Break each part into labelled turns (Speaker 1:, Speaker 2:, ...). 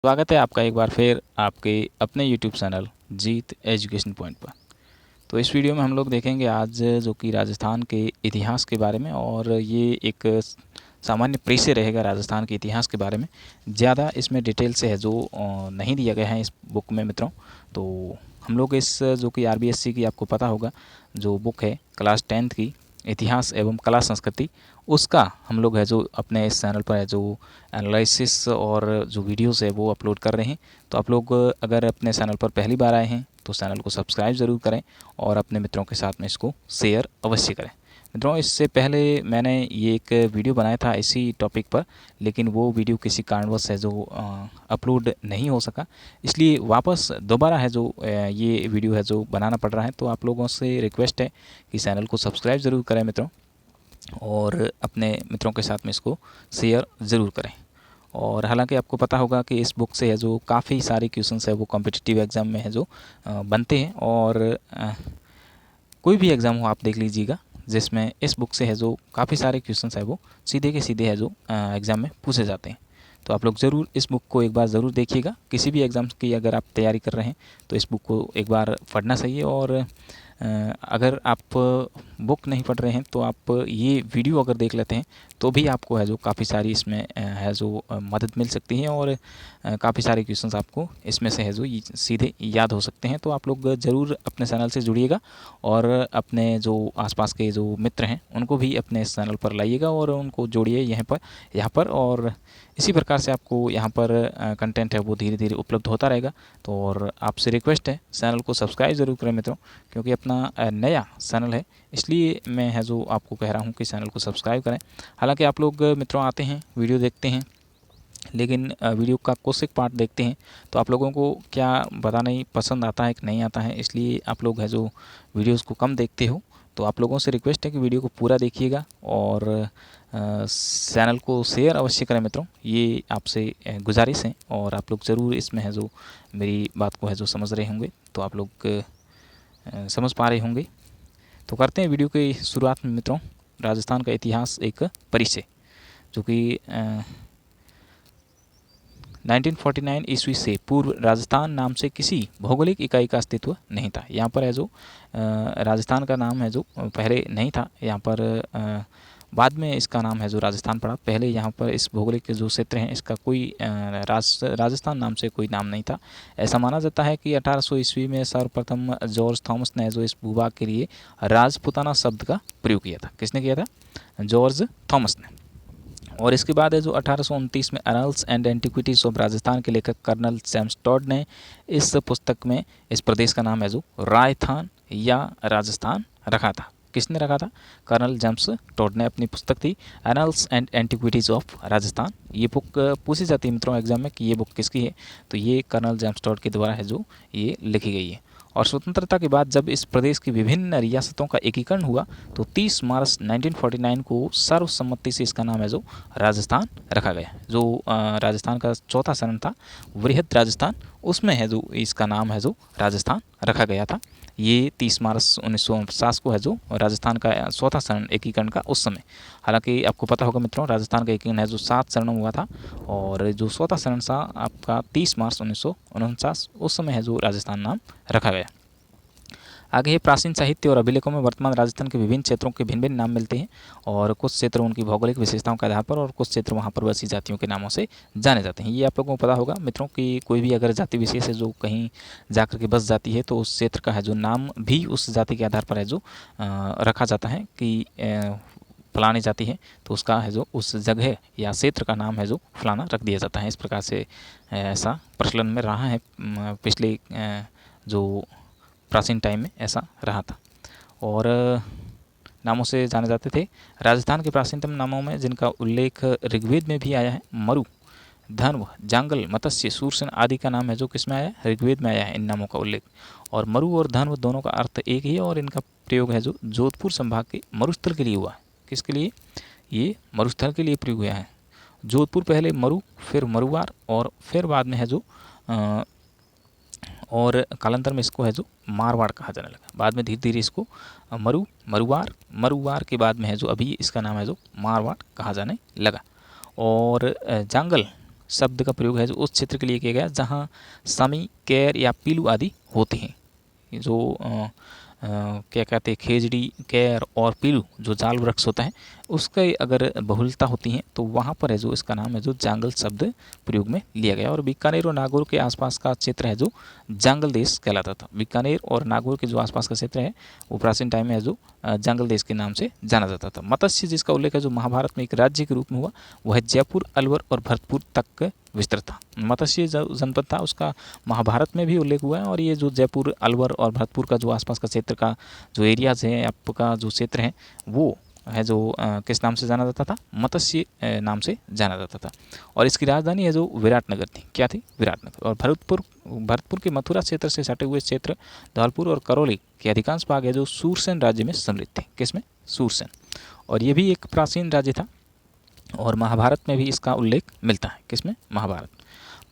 Speaker 1: स्वागत है आपका एक बार फिर आपके अपने यूट्यूब चैनल जीत एजुकेशन पॉइंट पर। तो इस वीडियो में हम लोग देखेंगे आज जो कि राजस्थान के इतिहास के बारे में, और ये एक सामान्य परिचय रहेगा राजस्थान के इतिहास के बारे में। ज़्यादा इसमें डिटेल से है जो नहीं दिया गया है इस बुक में मित्रों। तो हम लोग इस जो कि RBSC की आपको पता होगा जो बुक है क्लास 10th की इतिहास एवं कला संस्कृति, उसका हम लोग है जो अपने इस चैनल पर है जो एनालिसिस और जो वीडियोस है वो अपलोड कर रहे हैं। तो आप लोग अगर अपने चैनल पर पहली बार आए हैं तो चैनल को सब्सक्राइब ज़रूर करें और अपने मित्रों के साथ में इसको शेयर अवश्य करें। मित्रों, इससे पहले मैंने ये एक वीडियो बनाया था इसी टॉपिक पर, लेकिन वो वीडियो किसी कारणवश है जो अपलोड नहीं हो सका, इसलिए वापस दोबारा है जो ये वीडियो है जो बनाना पड़ रहा है। तो आप लोगों से रिक्वेस्ट है कि चैनल को सब्सक्राइब ज़रूर करें मित्रों, और अपने मित्रों के साथ में इसको शेयर ज़रूर करें। और हालांकि आपको पता होगा कि इस बुक से है जो काफ़ी सारे क्वेश्चंस है वो कॉम्पिटिटिव एग्ज़ाम में है जो बनते हैं, और कोई भी एग्ज़ाम हो आप देख लीजिएगा जिसमें इस बुक से है जो काफ़ी सारे क्वेश्चंस है वो सीधे के सीधे है जो एग्ज़ाम में पूछे जाते हैं। तो आप लोग ज़रूर इस बुक को एक बार ज़रूर देखिएगा। किसी भी एग्ज़ाम की अगर आप तैयारी कर रहे हैं तो इस बुक को एक बार पढ़ना चाहिए। और अगर आप बुक नहीं पढ़ रहे हैं तो आप ये वीडियो अगर देख लेते हैं तो भी आपको है जो काफ़ी सारी इसमें है जो मदद मिल सकती है, और काफ़ी सारे क्वेश्चंस आपको इसमें से है जो सीधे याद हो सकते हैं। तो आप लोग ज़रूर अपने चैनल से जुड़िएगा और अपने जो आसपास के जो मित्र हैं उनको भी अपने इस चैनल पर लाइएगा और उनको जोड़िए यहाँ पर और इसी प्रकार से आपको यहाँ पर कंटेंट है वो धीरे धीरे उपलब्ध होता रहेगा। तो और आपसे रिक्वेस्ट है चैनल को सब्सक्राइब ज़रूर करें मित्रों, क्योंकि अपना नया चैनल है इसलिए मैं है जो आपको कह रहा हूँ कि चैनल को सब्सक्राइब करें। हालांकि आप लोग मित्रों आते हैं, वीडियो देखते हैं, लेकिन वीडियो का कुछ एक पार्ट देखते हैं तो आप लोगों को क्या पता नहीं पसंद आता है कि नहीं आता है, इसलिए आप लोग है जो वीडियोस को कम देखते हो। तो आप लोगों से रिक्वेस्ट है कि वीडियो को पूरा देखिएगा और चैनल को शेयर अवश्य करें मित्रों, ये आपसे गुजारिश है। और आप लोग ज़रूर इसमें है जो मेरी बात को है जो समझ रहे होंगे, तो आप लोग समझ पा रहे होंगे। तो करते हैं वीडियो की शुरुआत में मित्रों राजस्थान का इतिहास एक परिचय, जो कि 1949 ईस्वी से पूर्व राजस्थान नाम से किसी भौगोलिक इकाई का अस्तित्व नहीं था। यहाँ पर है जो राजस्थान का नाम है जो पहले नहीं था, यहाँ पर बाद में इसका नाम है जो राजस्थान पड़ा। पहले यहाँ पर इस भौगोलिक जो क्षेत्र हैं इसका कोई राजस्थान नाम से कोई नाम नहीं था। ऐसा माना जाता है कि 1800 ईस्वी में सर्वप्रथम जॉर्ज थॉमस ने जो इस भूभाग के लिए राजपुताना शब्द का प्रयोग किया था। किसने किया था? जॉर्ज थॉमस ने। और इसके बाद है जो 1829 में annuls and antiquities of Rajasthan के लेखक कर्नल जेम्स टॉड ने इस पुस्तक में इस प्रदेश का नाम है जो राजस्थान या राजस्थान रखा था। किसने रखा था? कर्नल जेम्स टॉड ने। अपनी पुस्तक थी annuls and antiquities of Rajasthan. ये बुक पूछी जाती है मित्रों एग्जाम में कि ये बुक किसकी है, तो ये कर्नल जेम्स टॉड के द्वारा है जो ये लिखी गई है। और स्वतंत्रता के बाद जब इस प्रदेश की विभिन्न रियासतों का एकीकरण हुआ तो 30 मार्च 1949 को सर्वसम्मति से इसका नाम है जो राजस्थान रखा गया। जो राजस्थान का चौथा चरण था वृहद राजस्थान, उसमें है जो इसका नाम है जो राजस्थान रखा गया था। ये 30 मार्च 1950 को है जो राजस्थान का चौथा चरण एकीकरण का उस समय। हालांकि आपको पता होगा मित्रों राजस्थान का एकीकरण है जो 7 चरणों में हुआ था, और जो चौथा चरण था आपका 30 मार्च 1949 उस समय है जो राजस्थान नाम रखा गया। आगे है प्राचीन साहित्य और अभिलेखों में वर्तमान राजस्थान के विभिन्न क्षेत्रों के भिन्न भिन्न नाम मिलते हैं, और कुछ क्षेत्र उनकी भौगोलिक विशेषताओं के आधार पर और कुछ क्षेत्र वहाँ पर बसी जातियों के नामों से जाने जाते हैं। ये आप लोगों को पता होगा मित्रों कि कोई भी अगर जाति विशेष है जो कहीं जाकर के बस जाती है तो उस क्षेत्र का है जो नाम भी उस जाति के आधार पर है जो रखा जाता है कि फलानी जाति है तो उसका है जो उस जगह या क्षेत्र का नाम है जो फलाना रख दिया जाता है। इस प्रकार से ऐसा प्रचलन में रहा है, पिछले जो प्राचीन टाइम में ऐसा रहा था। और नामों से जाने जाते थे। राजस्थान के प्राचीनतम नामों में जिनका उल्लेख ऋग्वेद में भी आया है, मरु, धन्व, जांगल, मत्स्य, सूरसेन आदि का नाम है जो किसमें आया है? ऋग्वेद में आया है इन नामों का उल्लेख। और मरु और धन्व दोनों का अर्थ एक ही है, और इनका प्रयोग है जो जोधपुर संभाग के मरुस्थल के लिए हुआ है। किसके लिए? ये मरुस्थल के लिए प्रयोग हुआ है। जोधपुर पहले मरु, फिर मरुवार, और फिर बाद में है जो और कालांतर में इसको है जो मारवाड़ कहा जाने लगा। बाद में धीरे धीरे इसको मरुवार के बाद में है जो अभी इसका नाम है जो मारवाड़ कहा जाने लगा। और जांगल शब्द का प्रयोग है जो उस क्षेत्र के लिए किया गया जहाँ समी, कैर या पीलू आदि होते हैं। जो क्या कहते हैं, खेजड़ी, कैर और पीलू जो जाल वृक्ष होता है उसका अगर बहुलता होती है तो वहाँ पर है जो इसका नाम है जो जांगल शब्द प्रयोग में लिया गया। और बीकानेर और नागौर के आसपास का क्षेत्र है जो जांगल देश कहलाता था। बीकानेर और नागौर के जो आसपास का क्षेत्र है वो प्राचीन टाइम में है जो जांगल देश के नाम से जाना जाता था। मत्स्य जिसका उल्लेख है जो महाभारत में एक राज्य के रूप में हुआ वह जयपुर, अलवर और भरतपुर तक विस्तृत था। मत्स्य जनपद था उसका महाभारत में भी उल्लेख हुआ है। और ये जो जयपुर, अलवर और भरतपुर का जो आसपास का क्षेत्र का जो एरियाज है, आपका जो क्षेत्र है वो है जो किस नाम से जाना जाता था, मत्स्य नाम से जाना जाता था। और इसकी राजधानी है जो विराटनगर थी। क्या थी? विराटनगर। और भरतपुर के मथुरा क्षेत्र से सटे हुए क्षेत्र धौलपुर और करौली के अधिकांश भाग है जो सूरसेन राज्य में सम्मिलित थे। किसमें? सूरसेन। और ये भी एक प्राचीन राज्य था और महाभारत में भी इसका उल्लेख मिलता है। किसमें? महाभारत।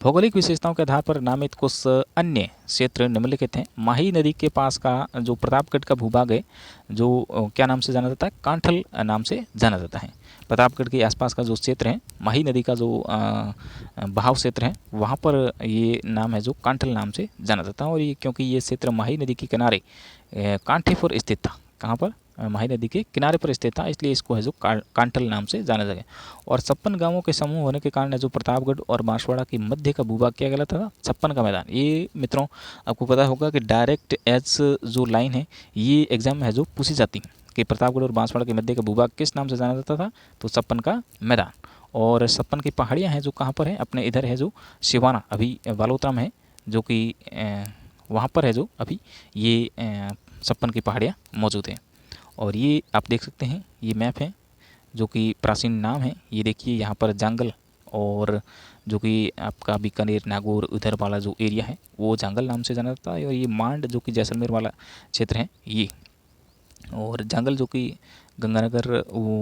Speaker 1: भौगोलिक विशेषताओं के आधार पर नामित कुछ अन्य क्षेत्र निम्नलिखित हैं। माही नदी के पास का जो प्रतापगढ़ का भूभाग है जो क्या नाम से जाना जाता है? कांठल नाम से जाना जाता है। प्रतापगढ़ के आसपास का जो क्षेत्र है, माही नदी का जो बहाव क्षेत्र है वहाँ पर ये नाम है जो कांठल नाम से जाना जाता है। और ये क्योंकि ये क्षेत्र माही नदी के किनारे कांठे पर स्थित था। कहाँ पर? माही नदी के किनारे पर स्थित था, इसलिए इसको है जो कांठल नाम से जाना जाएगा। और 56 गांवों के समूह होने के कारण जो प्रतापगढ़ और बांसवाड़ा के मध्य का भूभाग क्या कहलाता था? 56 का मैदान। ये मित्रों आपको पता होगा कि डायरेक्ट एज जो लाइन है ये एग्जाम में है जो पूछी जाती है कि प्रतापगढ़ और बांसवाड़ा के मध्य का भूभाग किस नाम से जाना जाता था? तो 56 का मैदान। और 56 की पहाड़ियाँ हैं जो कहाँ पर है? अपने इधर है जो सिवाना, अभी बालोतरा में है, जो कि वहाँ पर है जो अभी ये 56 की पहाड़ियाँ मौजूद हैं। और ये आप देख सकते हैं, ये मैप है जो कि प्राचीन नाम है। ये देखिए यहाँ पर जांगल, और जो कि आपका बीकानेर, नागौर उधर वाला जो एरिया है वो जांगल नाम से जाना जाता है। और ये मांड जो कि जैसलमेर वाला क्षेत्र है ये, और जांगल जो कि गंगानगर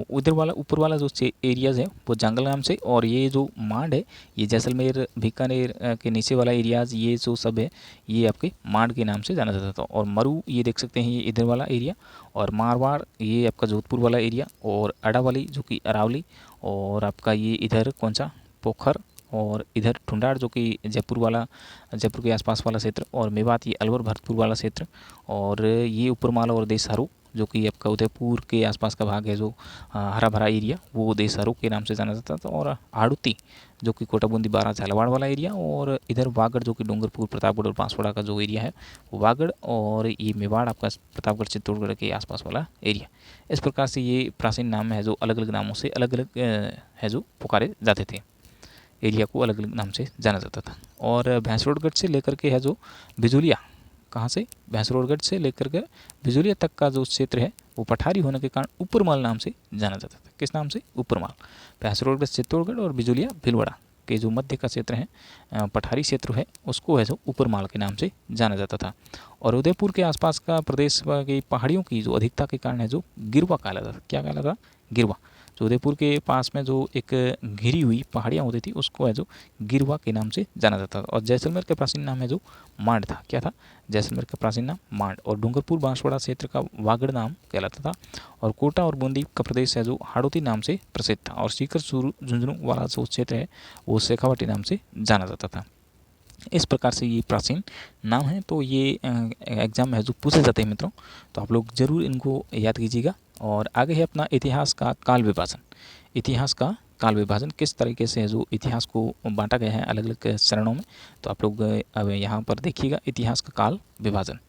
Speaker 1: उधर वाला ऊपर वाला जो एरियाज़ है वो जांगल नाम से। और ये जो मांड है ये जैसलमेर, बीकानेर के नीचे वाला एरियाज़ ये जो सब है ये आपके मांड के नाम से जाना जाता था। और मरु ये देख सकते हैं ये इधर वाला एरिया, और मारवाड़ ये आपका जोधपुर वाला एरिया, और अडावाली जो कि अरावली, और आपका ये इधर कौन सा पोखर, और इधर ठुंडाड़ जो कि जयपुर वाला, जयपुर के आसपास वाला क्षेत्र, और मेवात ये अलवर भरतपुर वाला क्षेत्र, और ये ऊपरमाला और देसहारू जो कि आपका उदयपुर के आसपास का भाग है जो हरा भरा एरिया वो देसहारू के नाम से जाना जाता था। और हाड़ुती जो कि कोटा बूंदी बारा झालावाड़ वाला एरिया, और इधर वागड़ जो कि डूंगरपुर, प्रतापगढ़ और बांसवाड़ा का जो एरिया है वो वागड़, और ये मेवाड़ आपका प्रतापगढ़ चित्तौड़गढ़ के आसपास वाला एरिया। इस प्रकार से ये प्राचीन नाम है जो अलग अलग नामों से अलग अलग है जो पुकारे जाते थे, एरिया को अलग अलग नाम से जाना जाता था। और भैंसरोडगढ़ से लेकर के है जो बिजुलिया, कहाँ से? भैंसरोडगढ़ से लेकर के बिजुलिया तक का जो क्षेत्र है वो पठारी होने के कारण ऊपरमाल नाम से जाना जाता था। किस नाम से? ऊपरमाल। भैंसरोडगढ़ चित्तौड़गढ़ और बिजुलिया भीलवाड़ा के जो मध्य का क्षेत्र है पठारी क्षेत्र है उसको है जो ऊपरमाल के नाम से जाना जाता था। और उदयपुर के आसपास का प्रदेश की पहाड़ियों की जो अधिकता के कारण है जो गिरवा कहलाता था। क्या कहलाता था? गिरवा। जो उदयपुर के पास में जो एक घिरी हुई पहाड़ियाँ होती थी उसको है जो गिरवा के नाम से जाना जाता था। और जैसलमेर का प्राचीन नाम है जो मांड था। क्या था? जैसलमेर का प्राचीन नाम मांड। और डूंगरपुर बांसवाड़ा क्षेत्र का वागड़ नाम कहलाता था। और कोटा और बूंदी का प्रदेश है जो हाड़ौती नाम से प्रसिद्ध था। और सीकर, चूरू, झुंझुनू वाला जो क्षेत्र है वो शेखावाटी नाम से जाना जाता था। इस प्रकार से ये प्राचीन नाम है। तो ये एग्जाम में है जो पूछे जाते हैं मित्रों, तो आप लोग ज़रूर इनको याद कीजिएगा। और आगे है अपना इतिहास का काल विभाजन। इतिहास का काल विभाजन किस तरीके से है जो इतिहास को बांटा गया है अलग अलग चरणों में, तो आप लोग अब यहाँ पर देखिएगा इतिहास का काल विभाजन।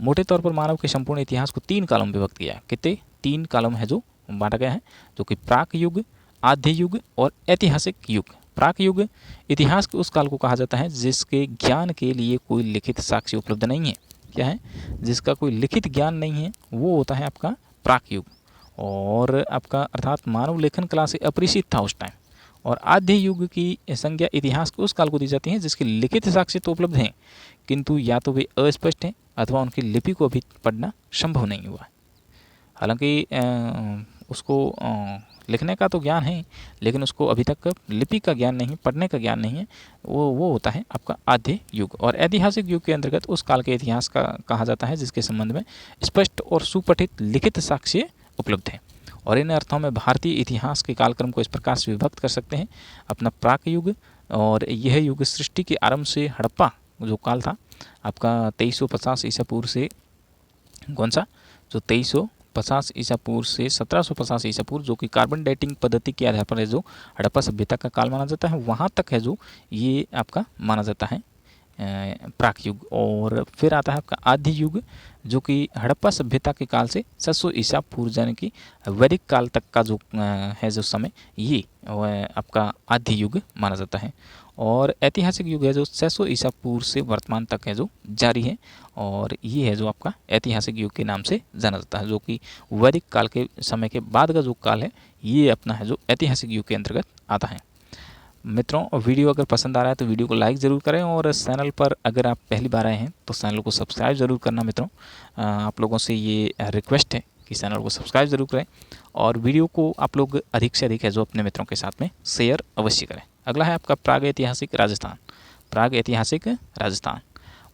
Speaker 1: मोटे तौर पर मानव के संपूर्ण इतिहास को 3 कालों में विभक्त किया है। कितने? 3 कालों है जो बांटा गया है, जो कि प्राक युग, आद्य युग और ऐतिहासिक युग। प्राक युग इतिहास के उस काल को कहा जाता है जिसके ज्ञान के लिए कोई लिखित साक्ष्य उपलब्ध नहीं है। क्या है? जिसका कोई लिखित ज्ञान नहीं है वो होता है आपका प्राक युग। और आपका अर्थात मानव लेखन कला से अपरिचित था उस टाइम। और आद्य युग की संज्ञा इतिहास के उस काल को दी जाती है जिसके लिखित साक्ष्य तो उपलब्ध हैं किंतु या तो वे अस्पष्ट हैं अथवा उनकी लिपि को अभी पढ़ना संभव नहीं हुआ। हालांकि उसको लिखने का तो ज्ञान है लेकिन उसको अभी तक लिपि का ज्ञान नहीं, पढ़ने का ज्ञान नहीं है, वो होता है आपका आद्य युग। और ऐतिहासिक युग के अंतर्गत उस काल के इतिहास का कहा जाता है जिसके संबंध में स्पष्ट और सुपठित लिखित साक्ष्य उपलब्ध है। और इन अर्थों में भारतीय इतिहास के कालक्रम को इस प्रकार से विभक्त कर सकते हैं: अपना प्राक युग, और यह युग सृष्टि के आरंभ से हड़प्पा जो काल था आपका 2350 ईसा पूर्व से कौन सा जो 2350 ईसा पूर्व से 1750 ईसा पूर्व जो कि कार्बन डेटिंग पद्धति के आधार पर है जो हड़प्पा सभ्यता का काल माना जाता है, वहाँ तक है जो ये आपका माना जाता है प्राक युग। और फिर आता है आपका आदि युग जो कि हड़प्पा सभ्यता के काल से 600 ईसा पूर्व यानी कि वैदिक काल तक का जो है जो समय ये आपका आदि युग माना जाता है। और ऐतिहासिक युग है जो 600 ईसा पूर्व से वर्तमान तक है जो जारी है, और ये है जो आपका ऐतिहासिक युग के नाम से जाना जाता है, जो कि वैदिक काल के समय के बाद का जो काल है ये अपना है जो ऐतिहासिक युग के अंतर्गत आता है। मित्रों, वीडियो अगर पसंद आ रहा है तो वीडियो को लाइक ज़रूर करें, और चैनल पर अगर आप पहली बार आए हैं तो चैनल को सब्सक्राइब ज़रूर करना। मित्रों, आप लोगों से ये रिक्वेस्ट है कि चैनल को सब्सक्राइब ज़रूर करें, और वीडियो को आप लोग अधिक से अधिक है जो अपने मित्रों के साथ में शेयर अवश्य करें। अगला है आपका प्राग ऐतिहासिक राजस्थान। प्राग ऐतिहासिक राजस्थान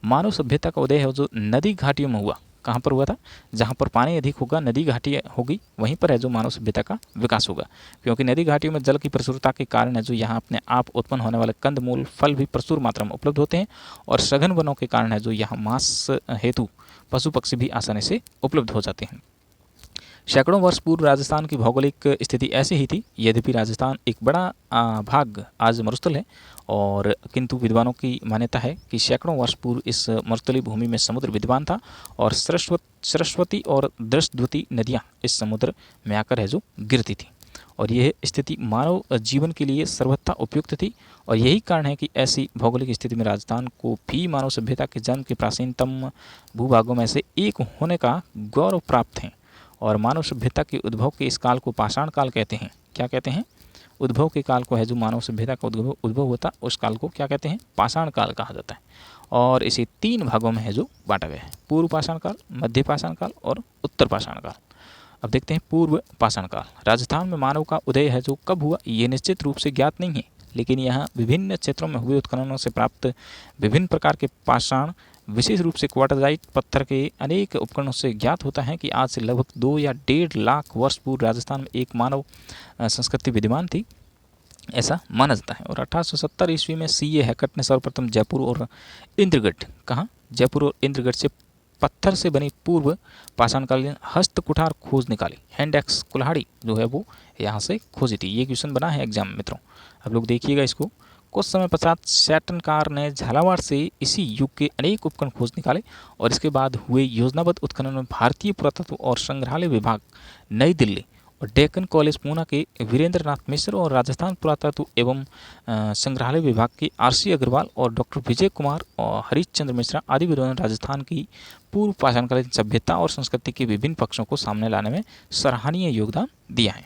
Speaker 1: मानव सभ्यता का उदय है जो नदी घाटियों में हुआ। कहाँ पर हुआ था? जहाँ पर पानी अधिक होगा, नदी घाटी होगी, वहीं पर है जो मानव सभ्यता का विकास होगा, क्योंकि नदी घाटियों में जल की प्रचुरता के कारण है जो यहाँ अपने आप उत्पन्न होने वाले कंद मूल फल भी प्रचुर मात्रा में उपलब्ध होते हैं, और सघन वनों के कारण है जो यहाँ मांस हेतु पशु पक्षी भी आसानी से उपलब्ध हो जाते हैं। सैकड़ों वर्ष पूर्व राजस्थान की भौगोलिक स्थिति ऐसी ही थी, यद्यपि राजस्थान एक बड़ा भाग आज मरुस्थल है, और किंतु विद्वानों की मान्यता है कि सैकड़ों वर्ष पूर्व इस मरुस्थली भूमि में समुद्र विद्यमान था, और सरस्वती और दृष्टद्वती नदियाँ इस समुद्र में आकर है जो गिरती थी, और यह स्थिति मानव जीवन के लिए सर्वथा उपयुक्त थी। और यही कारण है कि ऐसी भौगोलिक स्थिति में राजस्थान को भी मानव सभ्यता के जन्म के प्राचीनतम भूभागों में से एक होने का गौरव प्राप्त है। और मानव सभ्यता के उद्भव के इस काल को पाषाण काल कहते हैं। क्या कहते हैं? उद्भव के काल को है जो मानव सभ्यता का उद्भव होता उस काल को क्या कहते हैं? पाषाण काल कहा जाता है। और इसे 3 भागों में है जो बांटा गया है, पूर्व पाषाण काल, मध्य पाषाण काल और उत्तर पाषाण काल। अब देखते हैं पूर्व पाषाण काल। राजस्थान में मानव का उदय है जो कब हुआ ये निश्चित रूप से ज्ञात नहीं है, लेकिन यहाँ विभिन्न क्षेत्रों में हुए उत्खननों से प्राप्त विभिन्न प्रकार के पाषाण, विशेष रूप से क्वार्टजाइट पत्थर के अनेक उपकरणों से ज्ञात होता है कि आज से लगभग 2 या 1.5 लाख वर्ष पूर्व राजस्थान में एक मानव संस्कृति विद्यमान थी, ऐसा माना जाता है। और 1870 ईस्वी में C.A. हैकट ने सर्वप्रथम जयपुर और इंद्रगढ़, कहाँ? जयपुर और इंद्रगढ़ से पत्थर से बनी पूर्व पाषाणकालीन हस्त कुठार खोज निकाली। हैंड एक्स कुल्हाड़ी जो है वो यहाँ से खोजी थी। ये क्वेश्चन बना है एग्जाम में मित्रों, आप लोग देखिएगा इसको। कुछ समय पश्चात सैटनकार ने झालावाड़ से इसी युग के अनेक उपकरण खोज निकाले, और इसके बाद हुए योजनाबद्ध उत्खनन में भारतीय पुरातत्व और संग्रहालय विभाग नई दिल्ली और डेक्कन कॉलेज पूना के वीरेंद्र नाथ मिश्र और राजस्थान पुरातत्व एवं संग्रहालय विभाग के R.C. अग्रवाल और डॉक्टर विजय कुमार और हरीशचंद्र मिश्रा आदि विद्वानों ने राजस्थान की पूर्व पाषाणकालीन सभ्यता और संस्कृति के विभिन्न पक्षों को सामने लाने में सराहनीय योगदान दिया है।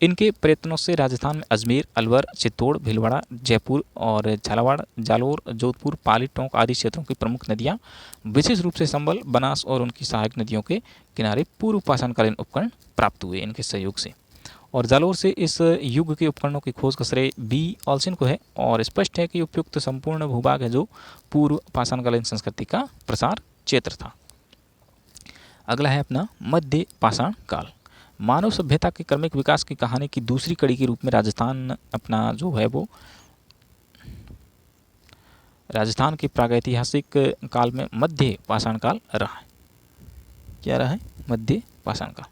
Speaker 1: इनके प्रयत्नों से राजस्थान में अजमेर, अलवर, चित्तौड़, भीलवाड़ा, जयपुर और झालावाड़, जालोर, जोधपुर, पाली, टोंक आदि क्षेत्रों की प्रमुख नदियाँ, विशेष रूप से संबल, बनास और उनकी सहायक नदियों के किनारे पूर्व पाषाणकालीन उपकरण प्राप्त हुए इनके सहयोग से। और जालोर से इस युग के उपकरणों की खोज का श्रेय B. ऑल्सिन को है, और स्पष्ट है कि उपयुक्त संपूर्ण भूभाग है जो पूर्व पाषाणकालीन संस्कृति का प्रसार क्षेत्र था। अगला है अपना मध्य पाषाण काल। मानव सभ्यता के क्रमिक विकास की कहानी की दूसरी कड़ी के रूप में राजस्थान अपना जो है वो राजस्थान के प्रागैतिहासिक काल में मध्य पाषाण काल रहा है। क्या रहा है? मध्य पाषाण काल।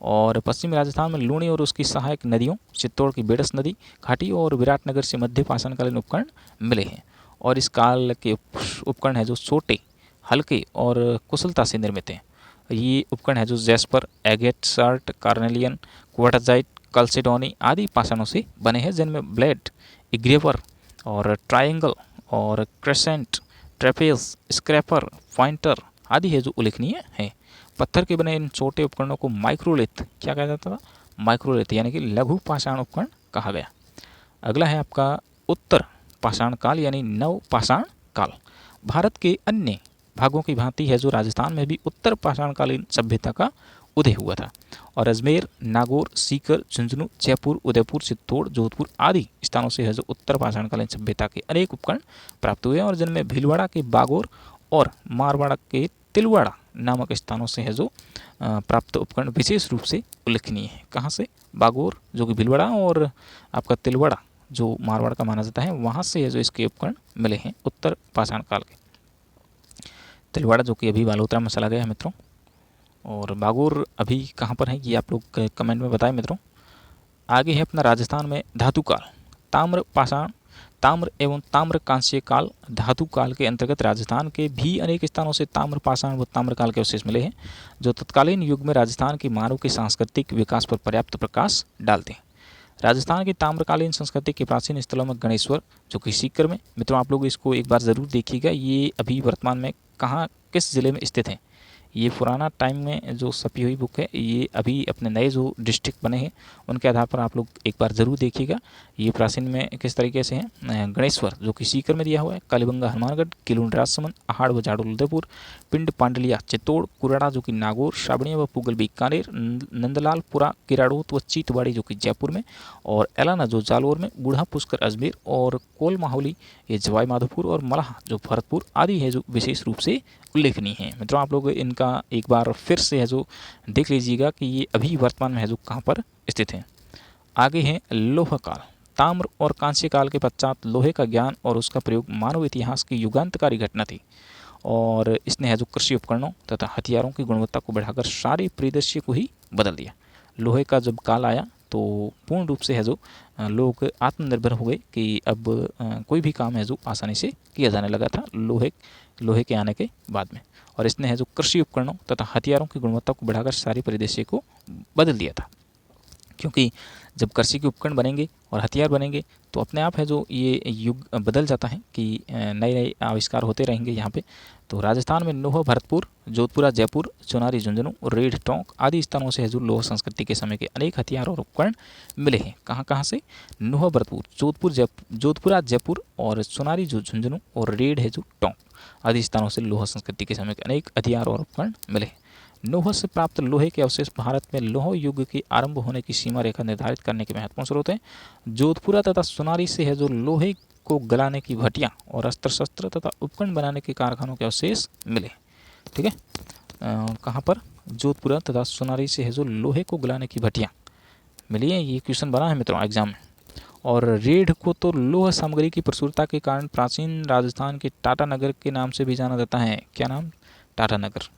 Speaker 1: और पश्चिमी राजस्थान में लूणी और उसकी सहायक नदियों, चित्तौड़ की बेडस नदी घाटी और विराटनगर से मध्य पाषाणकालीन उपकरण मिले हैं। और इस काल के उपकरण है जो छोटे, हल्के और कुशलता से निर्मित हैं। ये उपकरण है जो jasper, agate, chert, carnelian, quartzite, chalcedony आदि पाषाणों से बने हैं, जिनमें ब्लेड, इग्रेवर और ट्रायंगल और क्रेसेंट, ट्रेपेज, स्क्रैपर, पॉइंटर आदि है जो उल्लेखनीय है। पत्थर के बने इन छोटे उपकरणों को माइक्रोलिथ, क्या कहा जाता था? माइक्रोलिथ यानी कि लघु पाषाण उपकरण कहा गया। अगला है आपका उत्तर पाषाण काल यानी नव पाषाण काल। भारत के अन्य भागों की भांति है जो राजस्थान में भी उत्तर पाषाणकालीन सभ्यता का उदय हुआ था, और अजमेर, नागौर, सीकर, झुंझुनू, जयपुर, उदयपुर, चित्तौड़, जोधपुर आदि स्थानों से है जो उत्तर पाषाणकालीन सभ्यता के अनेक उपकरण प्राप्त हुए, और जिनमें भीलवाड़ा के बागौर और मारवाड़ा के तिलवाड़ा नामक स्थानों से है जो प्राप्त उपकरण विशेष रूप से उल्लेखनीय है। कहाँ से? बागौर जो कि भीलवाड़ा और आपका तिलवाड़ा जो मारवाड़ का माना जाता है, वहाँ से है जो इसके उपकरण मिले हैं उत्तर पाषाण काल के। तिलवाड़ा जो कि अभी बालोतरा में चला गया है मित्रों, और बागोर अभी कहाँ पर है ये आप लोग कमेंट में बताएं मित्रों। आगे है अपना राजस्थान में धातु काल, ताम्र पाषाण, ताम्र एवं ताम्र कांस्य काल। धातु काल के अंतर्गत राजस्थान के भी अनेक स्थानों से ताम्र पाषाण व ताम्र काल के अवशेष मिले हैं, जो तत्कालीन युग में राजस्थान के मानव के सांस्कृतिक विकास पर पर्याप्त प्रकाश डालते हैं। राजस्थान की ताम्रकालीन संस्कृति के प्राचीन स्थलों में गणेश्वर जो कि सीकर में, मित्रों आप लोग इसको एक बार ज़रूर देखिएगा, ये अभी वर्तमान में कहाँ किस ज़िले में स्थित है। ये पुराना टाइम में जो छपी हुई बुक है, ये अभी अपने नए जो डिस्ट्रिक्ट बने हैं उनके आधार पर आप लोग एक बार ज़रूर देखिएगा ये प्राचीन में किस तरीके से हैं। गणेश्वर जो कि सीकर में दिया हुआ है, कालीबंगा हनुमानगढ़, किलून राजसमंद, अहाड़ व जाडोल उदयपुर, पिंड पांडलिया चित्तौड़, कुराड़ा जो कि नागौर, श्रावणिया व पुगल बीकानेर, नंदलालपुरा किराड़ोत व चीतवाड़ी जो कि जयपुर में, और एलाना जो जालोर में, बूढ़ा पुष्कर अजमेर, और कोल माहौली ये जवाई माधोपुर, और मलाह जो भरतपुर आदि है जो विशेष रूप से उल्लेखनीय है। मित्रों आप लोग इनका एक बार फिर से है जो देख लीजिएगा कि ये अभी वर्तमान में है जो कहाँ पर स्थित है। आगे है लोह काल। ताम्र और कांस्य काल के पश्चात लोहे का ज्ञान और उसका प्रयोग मानव इतिहास की युगांतकारी घटना थी, और इसने है जो कृषि उपकरणों तथा हथियारों की गुणवत्ता को बढ़ाकर सारे परिदृश्य को ही बदल दिया। लोहे का जब काल आया तो पूर्ण रूप से है जो लोग आत्मनिर्भर हो गए कि अब कोई भी काम है जो आसानी से किया जाने लगा था लोहे के आने के बाद में, और इसने है जो कृषि उपकरणों तथा हथियारों की गुणवत्ता को बढ़ाकर सारी परिदृश्य को बदल दिया था। क्योंकि जब कृषि के उपकरण बनेंगे और हथियार बनेंगे तो अपने आप है जो ये युग बदल जाता है कि नए नए आविष्कार होते रहेंगे यहाँ पे। तो राजस्थान में नोह, भरतपुर, जोधपुरा, जयपुर, चुनारी, झुंझुनू, रेड, टोंक आदि स्थानों से है जो लोह संस्कृति के समय के अनेक हथियार और उपकरण मिले हैं। कहाँ कहाँ से? नोह, भरतपुर, जोधपुरा, जयपुर, और चुनारी जो झुंझुनू, और रेड है जो टोंक आदि स्थानों से लोह संस्कृति के समय के अनेक हथियार और उपकरण मिले हैं। लोह से प्राप्त लोहे के अवशेष भारत में लोह युग के आरंभ होने की सीमा रेखा निर्धारित करने के महत्वपूर्ण स्रोत हैं। जोधपुरा तथा सोनारी से है जो लोहे को गलाने की भट्टियाँ और अस्त्र शस्त्र तथा उपकरण बनाने के कारखानों के अवशेष मिले। ठीक है, कहाँ पर? जोधपुरा तथा सोनारी से है जो लोहे को गलाने की भट्टियाँ मिली है। ये क्वेश्चन बना है मित्रों एग्जाम में। और रेड को तो लोह सामग्री की प्रचुरता के कारण प्राचीन राजस्थान के टाटा नगर के नाम से भी जाना जाता है। क्या नाम? टाटा नगर।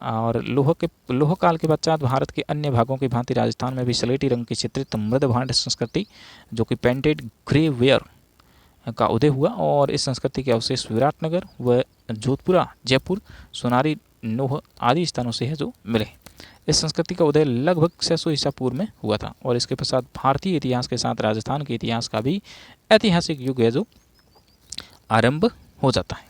Speaker 1: और लोह काल के पश्चात भारत के अन्य भागों की भांति राजस्थान में भी स्लेटी रंग की चित्रित मृद भांड संस्कृति जो कि पेंटेड ग्रे वेयर का उदय हुआ, और इस संस्कृति के अवशेष विराटनगर व जोधपुरा, जयपुर, सोनारी, नोह आदि स्थानों से है जो मिले। इस संस्कृति का उदय लगभग 600 ईसा पूर्व में हुआ था, और इसके पश्चात भारतीय इतिहास के साथ राजस्थान के इतिहास का भी ऐतिहासिक युग है जो आरंभ हो जाता है।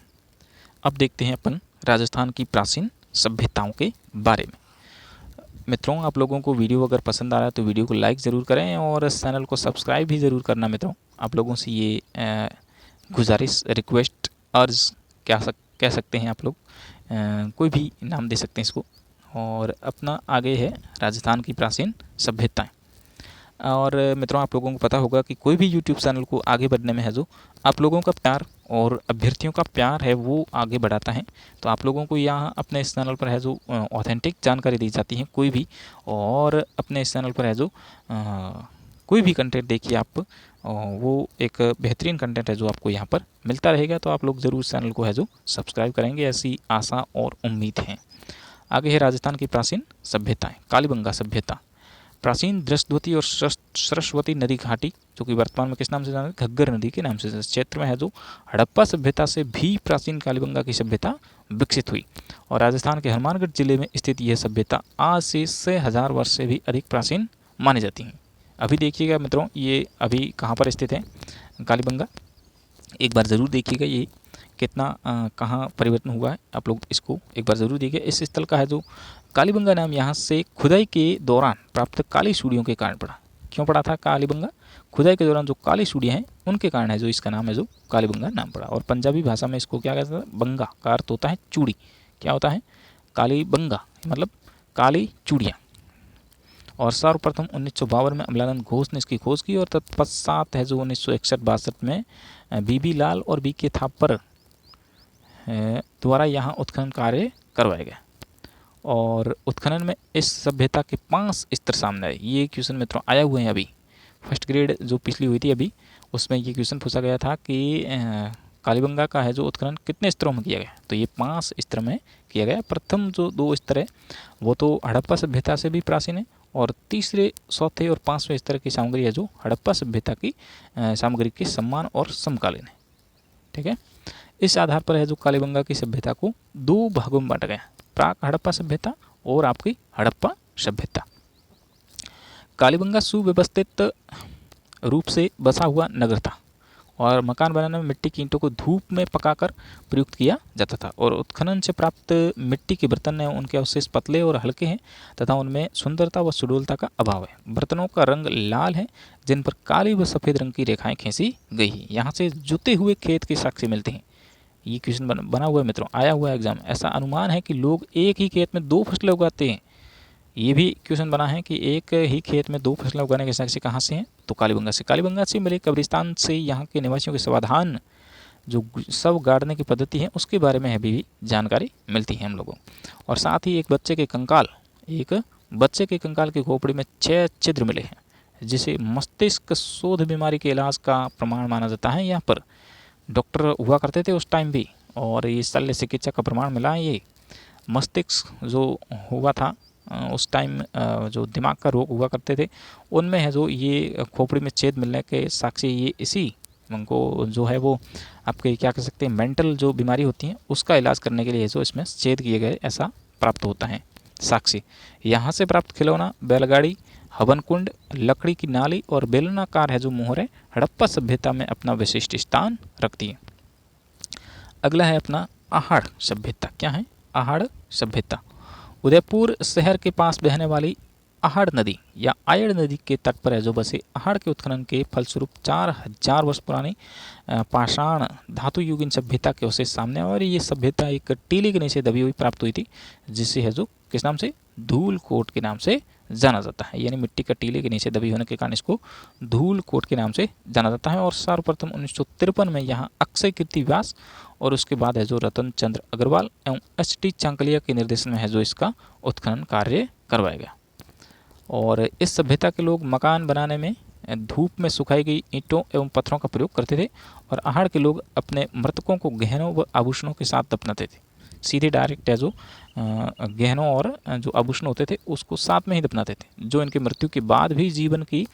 Speaker 1: अब देखते हैं अपन राजस्थान की प्राचीन सभ्यताओं के बारे में। मित्रों आप लोगों को वीडियो अगर पसंद आ रहा है तो वीडियो को लाइक ज़रूर करें, और इस चैनल को सब्सक्राइब भी ज़रूर करना। मित्रों आप लोगों से ये गुजारिश, रिक्वेस्ट, अर्ज कह सकते हैं आप लोग, कोई भी नाम दे सकते हैं इसको। और अपना आगे है राजस्थान की प्राचीन सभ्यताएं। और मित्रों आप लोगों को पता होगा कि कोई भी यूट्यूब चैनल को आगे बढ़ने में है जो आप लोगों का प्यार और अभ्यर्थियों का प्यार है वो आगे बढ़ाता है। तो आप लोगों को यहाँ अपने इस चैनल पर है जो ऑथेंटिक जानकारी दी जाती है कोई भी, और अपने इस चैनल पर है जो कोई भी कंटेंट देखिए आप, वो एक बेहतरीन कंटेंट है जो आपको यहाँ पर मिलता रहेगा। तो आप लोग ज़रूर चैनल को है जो सब्सक्राइब करेंगे, ऐसी आशा और उम्मीद है। आगे है राजस्थान की प्राचीन सभ्यताएँ। कालीबंगा सभ्यता प्राचीन दृष्टवती और सरस्वती नदी घाटी जो कि वर्तमान में किस नाम से जाना है? घग्गर नदी के नाम से क्षेत्र में है जो हड़प्पा सभ्यता से भी प्राचीन कालीबंगा की सभ्यता विकसित हुई, और राजस्थान के हनुमानगढ़ जिले में स्थित यह सभ्यता आज से 6000 वर्ष से भी अधिक प्राचीन मानी जाती है। अभी देखिएगा मित्रों ये अभी कहाँ पर स्थित है कालीबंगा, एक बार ज़रूर देखिएगा ये कितना कहाँ परिवर्तन हुआ है, आप लोग इसको एक बार ज़रूर देखिए। इस स्थल का है जो कालीबंगा नाम यहाँ से खुदाई के दौरान प्राप्त काली सूढ़ियों के कारण पड़ा। क्यों पड़ा था कालीबंगा? खुदाई के दौरान जो काली सूढ़ियाँ हैं उनके कारण है जो इसका नाम है जो कालीबंगा नाम पड़ा। और पंजाबी भाषा में इसको क्या कहते हैं? बंगा का अर्थ होता है चूड़ी। क्या होता है? कालीबंगा मतलब काली चूड़ियाँ। और सर्वप्रथम 1952 में अमलानंद घोष ने इसकी खोज की, और तत्पश्चात है जो 1961-62 में बीबी लाल और बी के थापर द्वारा यहाँ उत्खनन कार्य करवाया गया, और उत्खनन में इस सभ्यता के 5 स्तर सामने आए। ये क्वेश्चन मित्रों आया हुए हैं अभी फर्स्ट ग्रेड जो पिछली हुई थी अभी उसमें ये क्वेश्चन पूछा गया था कि कालीबंगा का है जो उत्खनन कितने स्तरों में किया गया, तो ये 5 स्तर में किया गया। प्रथम जो 2 स्तर है वो तो हड़प्पा सभ्यता से भी प्राचीन है, और तीसरे, चौथे और 5वें स्तर की सामग्री है जो हड़प्पा सभ्यता की सामग्री के समान और समकालीन है। ठीक है, इस आधार पर है जो कालीबंगा की सभ्यता को 2 भागों में बांटा गया, प्राक हड़प्पा सभ्यता और आपकी हड़प्पा सभ्यता। कालीबंगा सुव्यवस्थित रूप से बसा हुआ नगर था, और मकान बनाने में मिट्टी की ईंटों को धूप में पकाकर प्रयुक्त किया जाता था, और उत्खनन से प्राप्त मिट्टी के बर्तन हैं उनके अवशेष पतले और हल्के हैं तथा उनमें सुंदरता व सुडौलता का अभाव है। बर्तनों का रंग लाल है जिन पर काली व सफ़ेद रंग की रेखाएं खींची गई हैं। यहाँ से जुते हुए खेत के साक्ष्य मिलते हैं। ये क्वेश्चन बना हुआ है मित्रों, आया हुआ है एग्जाम। ऐसा अनुमान है कि लोग एक ही खेत में 2 फसलें उगाते हैं। ये भी क्वेश्चन बना है कि एक ही खेत में 2 फसलें उगाने के साक्ष्य कहाँ से हैं, तो कालीबंगा से। कालीबंगा से मिले कब्रिस्तान से यहाँ के निवासियों के समाधान जो शव गाड़ने की पद्धति है उसके बारे में अभी भी जानकारी मिलती है हम लोगों को। और साथ ही एक बच्चे के कंकाल की खोपड़ी में 6 छिद्र मिले हैं, जिसे मस्तिष्क शोध बीमारी के इलाज का प्रमाण माना जाता है। यहाँ पर डॉक्टर हुआ करते थे उस टाइम भी, और ये शल्य चिकित्सा का प्रमाण मिला है। ये मस्तिष्क जो हुआ था उस टाइम, जो दिमाग का रोग हुआ करते थे उनमें है जो ये खोपड़ी में छेद मिलने के साक्ष्य, ये इसी उनको जो है वो आपके क्या कह सकते हैं मेंटल जो बीमारी होती है उसका इलाज करने के लिए जो इसमें छेद किए गए ऐसा प्राप्त होता है साक्ष्य। यहाँ से प्राप्त खिलौना, बैलगाड़ी, हवन कुंड, लकड़ी की नाली और बेलनाकार है जो मोहरें हड़प्पा सभ्यता में अपना विशिष्ट स्थान रखती है। अगला है अपना आहड़ सभ्यता। क्या है आहड़ सभ्यता? उदयपुर शहर के पास बहने वाली आहड़ नदी या आयड़ नदी के तट पर है जो बसे आहड़ के उत्खनन के फलस्वरूप 4000 वर्ष पुरानी पाषाण धातु युगीन सभ्यता के अवशेष सामने, और ये सभ्यता एक टीले के नीचे दबी हुई प्राप्त हुई थी, जिसे है जो किस नाम से, धूलकोट के नाम से जाना जाता है। यानी मिट्टी का टीले के नीचे दबी होने के कारण इसको धूलकोट के नाम से जाना जाता है। और सर्वप्रथम 1953 में यहाँ अक्षय कीर्ति व्यास और उसके बाद है जो रतन चंद्र अग्रवाल एवं एच.टी. चांकलिया के निर्देशन में है जो इसका उत्खनन कार्य करवाया गया। और इस सभ्यता के लोग मकान बनाने में धूप में सुखाई गई ईंटों एवं पत्थरों का प्रयोग करते थे, और आहड़ के लोग अपने मृतकों को गहनों व आभूषणों के साथ दफनाते थे। सीधे डायरेक्ट है जो गहनों और जो आभूषण होते थे उसको साथ में ही दफनाते थे, जो इनकी मृत्यु के बाद भी जीवन की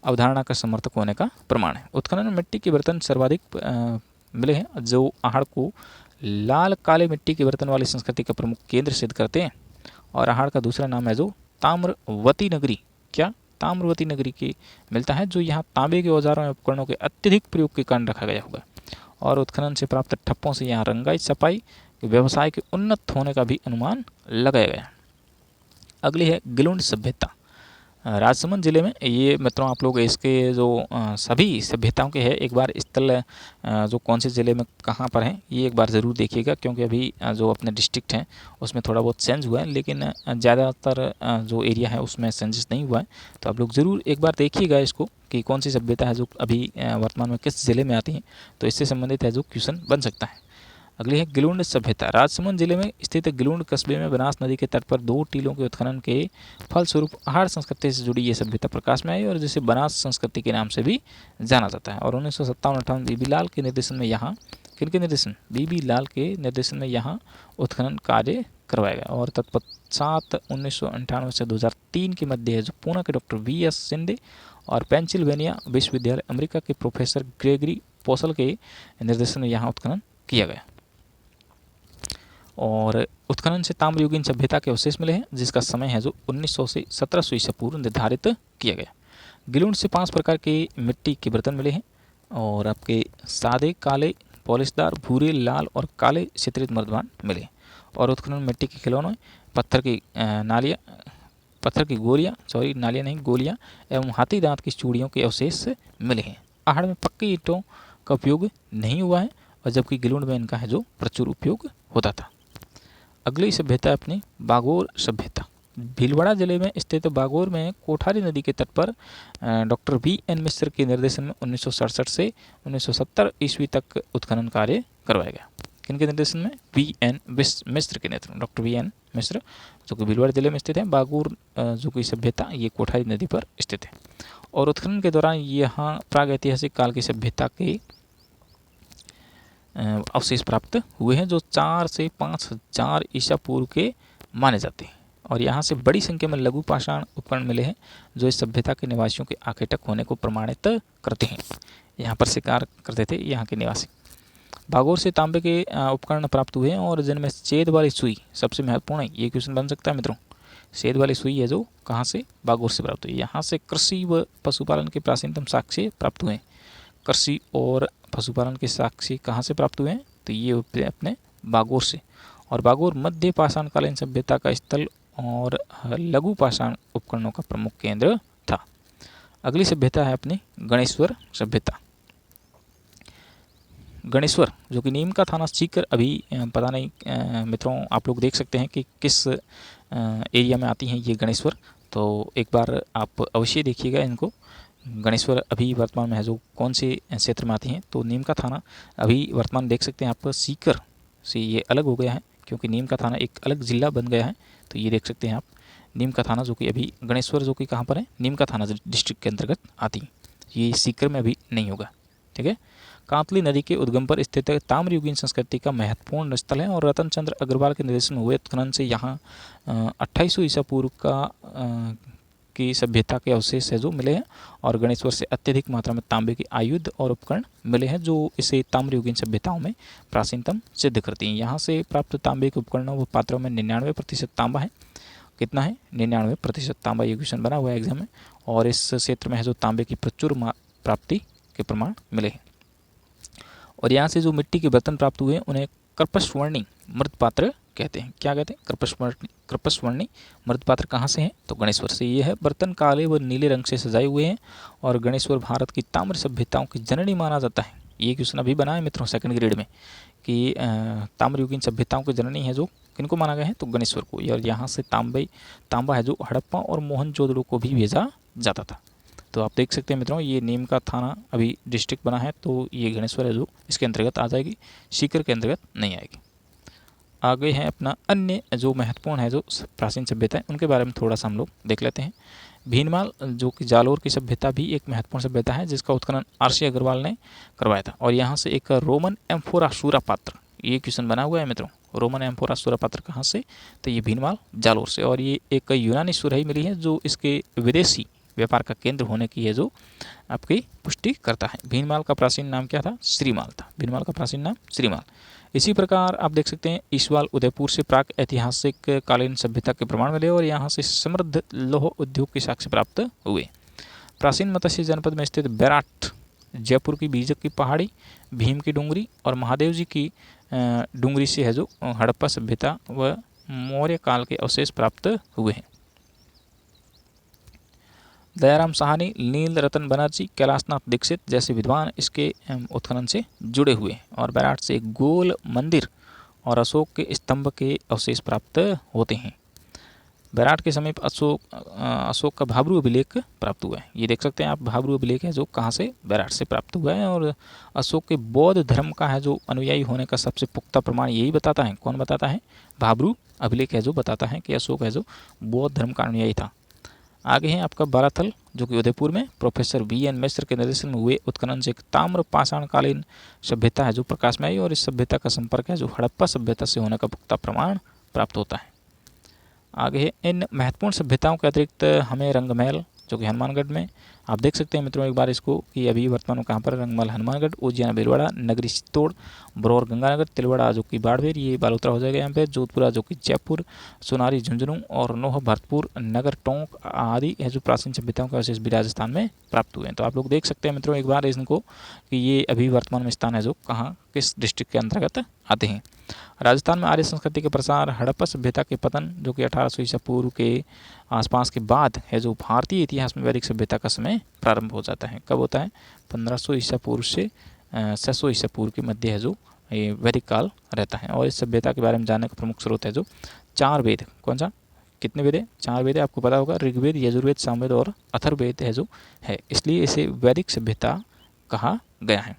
Speaker 1: अवधारणा का समर्थक होने का प्रमाण है। उत्खनन में मिट्टी के बर्तन सर्वाधिक मिले हैं, जो आहड़ को लाल काले मिट्टी के बर्तन वाली संस्कृति का प्रमुख केंद्र सिद्ध करते हैं। और आहड़ का दूसरा नाम है जो ताम्रवती नगरी। क्या ताम्रवती नगरी की मिलता है, जो यहाँ तांबे के औजारों एवं उपकरणों के अत्यधिक प्रयोग के कारण रखा गया होगा। और उत्खनन से प्राप्त ठप्पों से यहाँ रंगाई सफाई व्यवसाय के उन्नत होने का भी अनुमान लगाया गया। अगली है गिलुंड सभ्यता। राजसमंद जिले में ये मित्रों आप लोग इसके जो सभी सभ्यताओं के है एक बार स्थल जो कौन से ज़िले में कहाँ पर हैं ये एक बार ज़रूर देखिएगा, क्योंकि अभी जो अपने डिस्ट्रिक्ट हैं उसमें थोड़ा बहुत चेंज हुआ है, लेकिन ज़्यादातर जो एरिया है उसमें चेंजेस नहीं हुआ है। तो आप लोग ज़रूर एक बार देखिएगा इसको कि कौन सी सभ्यता है जो अभी वर्तमान में किस ज़िले में आती है, तो इससे संबंधित है जो क्वेश्चन बन सकता है। अगली है गिलुंड सभ्यता। राजसमंद जिले में स्थित गिलुंड कस्बे में बनास नदी के तट पर 2 टीलों के उत्खनन के फलस्वरूप आहड़ संस्कृति से जुड़ी ये सभ्यता प्रकाश में आई, और जिसे बनास संस्कृति के नाम से भी जाना जाता है। और 1957-58 बीबी लाल के निर्देशन में यहाँ किनके निर्देशन, बीबी लाल के निर्देशन में यहाँ उत्खनन कार्य करवाया गया। और तत्पश्चात 1998 से 2003 के मध्य है जो पूना के डॉक्टर V.S. शिंदे और पेंसिल्वेनिया विश्वविद्यालय अमेरिका के प्रोफेसर ग्रेगरी पोसल के निर्देशन में यहाँ उत्खनन किया गया। और उत्खनन से ताम्रयुगीन सभ्यता के अवशेष मिले हैं, जिसका समय है जो 1900 से 1700 ईसा पूर्व निर्धारित किया गया। गिलुंड से 5 प्रकार के मिट्टी के बर्तन मिले हैं, और आपके सादे, काले, पॉलिशदार, भूरे, लाल और काले चित्रित मर्दमान मिले हैं। और उत्खनन मिट्टी के खिलौनों, पत्थर की गोलियां एवं हाथी दांत की चूड़ियों के अवशेष मिले हैं। आहड़ में पक्की ईंटों का उपयोग नहीं हुआ है, और जबकि गिलुंड में इनका है जो प्रचुर उपयोग होता था। अगली सभ्यता अपनी बागोर सभ्यता। भीलवाड़ा जिले में स्थित बागोर में कोठारी नदी के तट पर डॉक्टर V.N. मिश्र के निर्देशन में 1967 से 1970 ईस्वी तक उत्खनन कार्य करवाया गया। किनके निर्देशन में? वी.एन. मिश्र के नेतृत्व में, डॉक्टर वी.एन. मिश्र, जो कि भीलवाड़ा जिले में स्थित है। बागुर जो कि सभ्यता ये कोठारी नदी पर स्थित है। और उत्खनन के दौरान यहाँ प्रागैतिहासिक काल की सभ्यता के अवशेष प्राप्त हुए हैं, जो 4 से 5000 ईसा पूर्व के माने जाते हैं। और यहाँ से बड़ी संख्या में लघु पाषाण उपकरण मिले हैं, जो इस सभ्यता के निवासियों के आखेटक होने को प्रमाणित करते हैं। यहाँ पर शिकार करते थे यहाँ के निवासी। बागोर से तांबे के उपकरण प्राप्त हुए हैं, और जिनमें छेद वाली सुई सबसे महत्वपूर्ण है। ये क्वेश्चन बन सकता है मित्रों। छेद वाली सुई है जो कहाँ से? बागोर से प्राप्त हुई। यहाँ से कृषि व पशुपालन के प्राचीनतम साक्ष्य प्राप्त हुए हैं। कृषि और पशुपालन के साक्ष्य कहाँ से प्राप्त हुए हैं? तो ये अपने बागोर से। और बागोर मध्य पाषाणकालीन सभ्यता का स्थल और लघु पाषाण उपकरणों का प्रमुख केंद्र था। अगली सभ्यता है अपनी गणेश्वर सभ्यता। गणेश्वर जो कि नीम का थाना सीकर, अभी पता नहीं मित्रों आप लोग देख सकते हैं कि किस एरिया में आती हैं ये गणेश्वर, तो एक बार आप अवश्य देखिएगा इनको। गणेश्वर अभी वर्तमान में है जो कौन से क्षेत्र में आती हैं? तो नीम का थाना अभी वर्तमान देख सकते हैं आप, सीकर से ये अलग हो गया है, क्योंकि नीम का थाना एक अलग जिला बन गया है। तो ये देख सकते हैं आप नीम का थाना, जो कि अभी गणेश्वर जो कि कहाँ पर है? नीम का थाना डिस्ट्रिक्ट के अंतर्गत आती है। ये सीकर में अभी नहीं होगा, ठीक है। कांतली नदी के उद्गम पर स्थित ताम्रयुगीन संस्कृति का महत्वपूर्ण स्थल है, और रतन चंद्र अग्रवाल के निर्देशन में हुए उत्खनन से यहाँ 2800 ईसा पूर्व की सभ्यता के अवशेष है जो मिले हैं। और गणेश्वर से अत्यधिक मात्रा में तांबे के आयुध और उपकरण मिले हैं, जो इसे ताम्रयुगीन सभ्यताओं में प्राचीनतम सिद्ध करती हैं। यहाँ से प्राप्त तांबे के उपकरणों व पात्रों में 99% तांबा है। कितना है? 99% तांबा। ये क्वेश्चन बना हुआ है एग्जाम में। और इस क्षेत्र में है जो तांबे की प्रचुर प्राप्ति के प्रमाण मिले हैं। और यहाँ से जो मिट्टी के बर्तन प्राप्त हुए हैं उन्हें कर्पशवर्णी मृतपात्र कहते हैं। क्या कहते हैं? कर्पशवर्णी मृतपात्र कहाँ से हैं? तो गणेश्वर से। ये है बर्तन काले व नीले रंग से सजाए हुए हैं, और गणेश्वर भारत की ताम्र सभ्यताओं की जननी माना जाता है। ये क्वेश्चन अभी बना है मित्रों सेकंड ग्रेड में, कि ताम्रयुगीन सभ्यताओं की जननी है जो किनको माना गया है? तो गणेश्वर को। और यहाँ से तांबा है जो हड़प्पा और मोहनजोदड़ो को भी भेजा जाता था। तो आप देख सकते हैं मित्रों, ये नीम का थाना अभी डिस्ट्रिक्ट बना है, तो ये गणेश्वर है जो इसके अंतर्गत आ जाएगी, सीकर के अंतर्गत नहीं आएगी। आगे है अपना अन्य जो महत्वपूर्ण है जो प्राचीन सभ्यता है, उनके बारे में थोड़ा सा हम लोग देख लेते हैं। भीनमाल जो कि जालोर की सभ्यता भी एक महत्वपूर्ण सभ्यता है, जिसका उत्खनन आर.सी. अग्रवाल ने करवाया था। और यहाँ से एक रोमन एम्फोरा सूरा पात्र, ये क्वेश्चन बना हुआ है मित्रों। रोमन एम्फोरा सूरा पात्र कहाँ से? तो ये भीनमाल जालोर से। और ये एक यूनानी सुराही मिली है, जो इसके विदेशी व्यापार का केंद्र होने की है जो आपकी पुष्टि करता है। भीनमाल का प्राचीन नाम क्या था? श्रीमाल था। भीनमाल का प्राचीन नाम श्रीमाल। इसी प्रकार आप देख सकते हैं ईसवाल उदयपुर से प्राक ऐतिहासिक कालीन सभ्यता के प्रमाण मिले, और यहाँ से समृद्ध लौह उद्योग के साक्ष्य प्राप्त हुए। प्राचीन मत्स्य जनपद में स्थित बैराट, जयपुर की बीजक की पहाड़ी, भीम की डूंगरी और महादेव जी की डूंगरी से है जो हड़प्पा सभ्यता व मौर्य काल के अवशेष प्राप्त हुए हैं। दयाराम साहनी, नील रतन बनर्जी, कैलाशनाथ दीक्षित जैसे विद्वान इसके उत्खनन से जुड़े हुए हैं। और बैराट से एक गोल मंदिर और अशोक के स्तंभ के अवशेष प्राप्त होते हैं। बैराट के समीप अशोक का भाब्रू अभिलेख प्राप्त हुआ है। ये देख सकते हैं आप, भाब्रू अभिलेख है जो कहाँ से? बैराट से प्राप्त हुआ है। और अशोक के बौद्ध धर्म का है जो अनुयायी होने का सबसे पुख्ता प्रमाण यही बताता है। कौन बताता है? भाब्रू अभिलेख है जो बताता है कि अशोक है जो बौद्ध धर्म का अनुयायी था। आगे है आपका बाराथल, जो कि उदयपुर में प्रोफेसर वी.एन. मिश्र के निर्देशन में हुए उत्खनन से एक ताम्र पाषाणकालीन सभ्यता है जो प्रकाश में आई, और इस सभ्यता का संपर्क है जो हड़प्पा सभ्यता से होने का पुख्ता प्रमाण प्राप्त होता है। आगे है इन महत्वपूर्ण सभ्यताओं के अतिरिक्त हमें रंगमहल, जो कि हनुमानगढ़ में आप देख सकते हैं मित्रों एक बार इसको, कि अभी वर्तमान में कहाँ पर? रंगमहल हनुमानगढ़, उज्जैन भीलवाड़ा, नगरी चित्तौड़, बरौर गंगानगर, तिलवाड़ा जो कि बाड़मेर, ये बालोतरा हो जाएगा यहाँ पे, जोधपुरा जो कि जयपुर, सोनारी झुंझुनू और नोह भरतपुर, नगर टोंक आदि है जो प्राचीन सभ्यताओं के अवशेष भी राजस्थान में प्राप्त हुए हैं। तो आप लोग देख सकते हैं मित्रों एक बार इनको, कि ये अभी वर्तमान में स्थान है जो कहाँ, किस डिस्ट्रिक्ट के अंतर्गत आते हैं। राजस्थान में आर्य संस्कृति के प्रसार, हड़प्पा सभ्यता के पतन जो कि 1800 ईसा पूर्व के आसपास के बाद है जो भारतीय इतिहास में वैदिक सभ्यता का समय प्रारंभ हो जाता है। कब होता है? 1500 ईसा पूर्व से 600 ईसा पूर्व के मध्य है जो ये वैदिक काल रहता है। और इस सभ्यता के बारे में जानने का प्रमुख स्रोत है जो 4 वेद। कौन सा? कितने वेद है? 4 वेद है, आपको पता होगा। ऋग्वेद, यजुर्वेद, सामवेद और अथर्ववेद है जो है, इसलिए इसे वैदिक सभ्यता कहा गया है।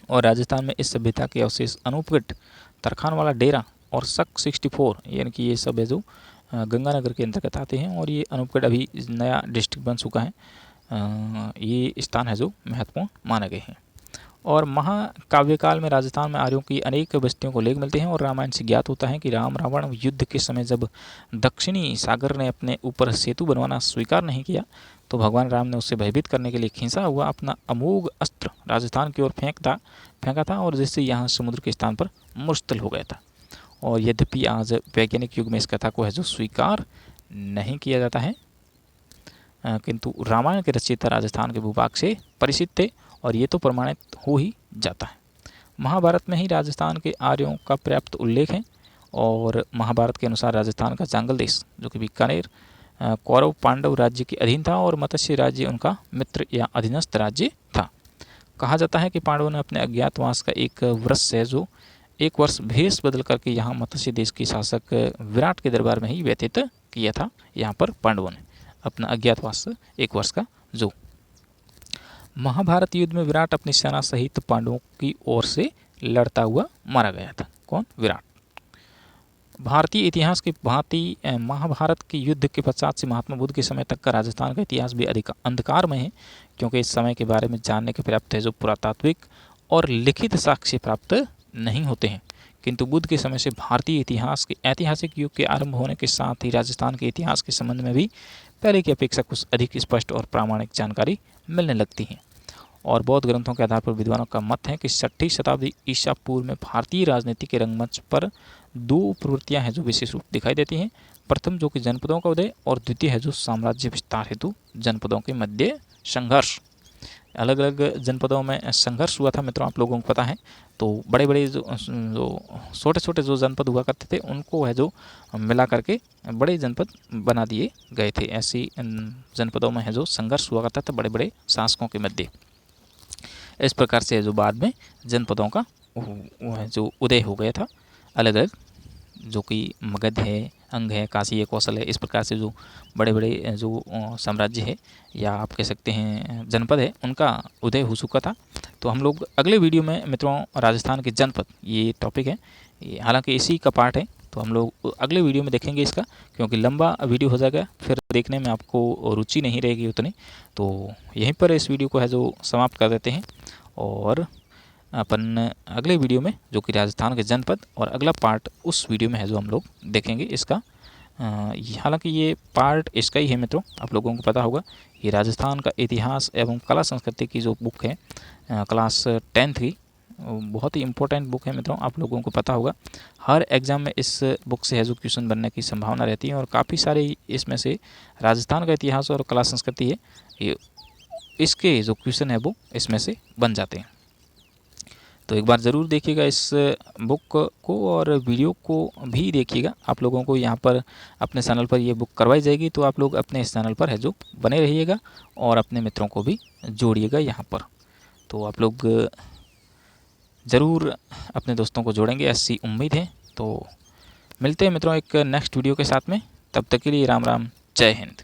Speaker 1: और राजस्थान में इस सभ्यता के अवशेष अनूपगढ़, तरखान वाला डेरा और शक 64 यानी कि ये सब है जो गंगानगर के अंतर्गत आते हैं। और ये अनूपगढ़ अभी नया डिस्ट्रिक्ट बन चुका है। ये स्थान है जो महत्वपूर्ण माने गए हैं। और महाकाव्य काल में राजस्थान में आर्यों की अनेक बस्तियों को लेख मिलते हैं। और रामायण से ज्ञात होता है कि राम रावण युद्ध के समय जब दक्षिणी सागर ने अपने ऊपर सेतु बनवाना स्वीकार नहीं किया तो भगवान राम ने उससे भयभीत करने के लिए खींचा हुआ अपना अमोघ अस्त्र राजस्थान की ओर फेंका था और जिससे यहाँ समुद्र के स्थान पर मुश्तल हो गया था। और यद्यपि आज वैज्ञानिक युग में इस कथा को है जो स्वीकार नहीं किया जाता है, किंतु रामायण के रचयिता राजस्थान के भूभाग से परिचित थे और ये तो प्रमाणित हो ही जाता है। महाभारत में ही राजस्थान के आर्यों का पर्याप्त उल्लेख है। और महाभारत के अनुसार राजस्थान का जांगल देश जो कि बीकानेर कौरव पांडव राज्य के अधीन था और मत्स्य राज्य उनका मित्र या अधीनस्थ राज्य था। कहा जाता है कि पांडवों ने अपने अज्ञातवास का एक वर्ष भेष बदल करके यहाँ मत्स्य देश के शासक विराट के दरबार में ही व्यतीत किया था। यहाँ पर पांडवों ने अपना अज्ञातवास 1 वर्ष का जो महाभारत युद्ध में विराट अपनी सेना सहित पांडवों की ओर से लड़ता हुआ मारा गया था। कौन? विराट। भारतीय इतिहास की भांति महाभारत के युद्ध के पश्चात से महात्मा बुद्ध के समय तक का राजस्थान का इतिहास भी अधिक अंधकारमय है, क्योंकि इस समय के बारे में जानने के पर्याप्त है जो पुरातात्विक और लिखित साक्ष्य प्राप्त नहीं होते हैं। किंतु बुद्ध के समय से भारतीय इतिहास के ऐतिहासिक युग के आरंभ होने के साथ ही राजस्थान के इतिहास के संबंध में भी पहले की अपेक्षा कुछ अधिक स्पष्ट और प्रामाणिक जानकारी मिलने लगती है। और बौद्ध ग्रंथों के आधार पर विद्वानों का मत है कि 6वीं शताब्दी ईसा पूर्व में भारतीय राजनीति के रंगमंच पर 2 प्रवृत्तियां हैं जो विशेष रूप दिखाई देती हैं। प्रथम जो कि जनपदों का उदय और द्वितीय है जो साम्राज्य विस्तार हेतु जनपदों के मध्य संघर्ष। अलग अलग जनपदों में संघर्ष हुआ था मित्रों, आप लोगों को पता है। तो बड़े बड़े जो छोटे छोटे जो जनपद हुआ करते थे उनको है जो मिला करके बड़े जनपद बना दिए गए थे। ऐसी जनपदों में है जो संघर्ष हुआ करता था बड़े बड़े शासकों के मध्य। इस प्रकार से जो बाद में जनपदों का जो उदय हो गया था, अलग अलग जो कि मगध है, अंग है, काशी है, कौशल है, इस प्रकार से जो बड़े बड़े जो साम्राज्य है या आप कह सकते हैं जनपद है उनका उदय हो चुका था। तो हम लोग अगले वीडियो में मित्रों राजस्थान के जनपद ये टॉपिक है, हालांकि इसी का पार्ट है, तो हम लोग अगले वीडियो में देखेंगे इसका, क्योंकि लंबा वीडियो हो जाएगा फिर देखने में आपको रुचि नहीं रहेगी उतनी। तो यहीं पर इस वीडियो को है जो समाप्त कर देते हैं और अपन अगले वीडियो में जो कि राजस्थान के जनपद और अगला पार्ट उस वीडियो में है जो हम लोग देखेंगे इसका। हालांकि ये पार्ट इसका ही है मित्रों, आप लोगों को पता होगा ये राजस्थान का इतिहास एवं कला संस्कृति की जो बुक है क्लास 10th की, बहुत ही इम्पोर्टेंट बुक है मित्रों, आप लोगों को पता होगा। हर एग्ज़ाम में इस बुक से है जो क्वेश्चन बनने की संभावना रहती है और काफ़ी सारे इसमें से राजस्थान का इतिहास और कला संस्कृति है ये इसके जो क्वेश्चन है वो इसमें से बन जाते हैं। तो एक बार ज़रूर देखिएगा इस बुक को और वीडियो को भी देखिएगा। आप लोगों को यहाँ पर अपने चैनल पर ये बुक करवाई जाएगी, तो आप लोग अपने इस चैनल पर है जो बने रहिएगा और अपने मित्रों को भी जोड़िएगा यहाँ पर। तो आप लोग ज़रूर अपने दोस्तों को जोड़ेंगे ऐसी उम्मीद है। तो मिलते हैं मित्रों एक नेक्स्ट वीडियो के साथ में, तब तक के लिए राम राम, जय हिंद।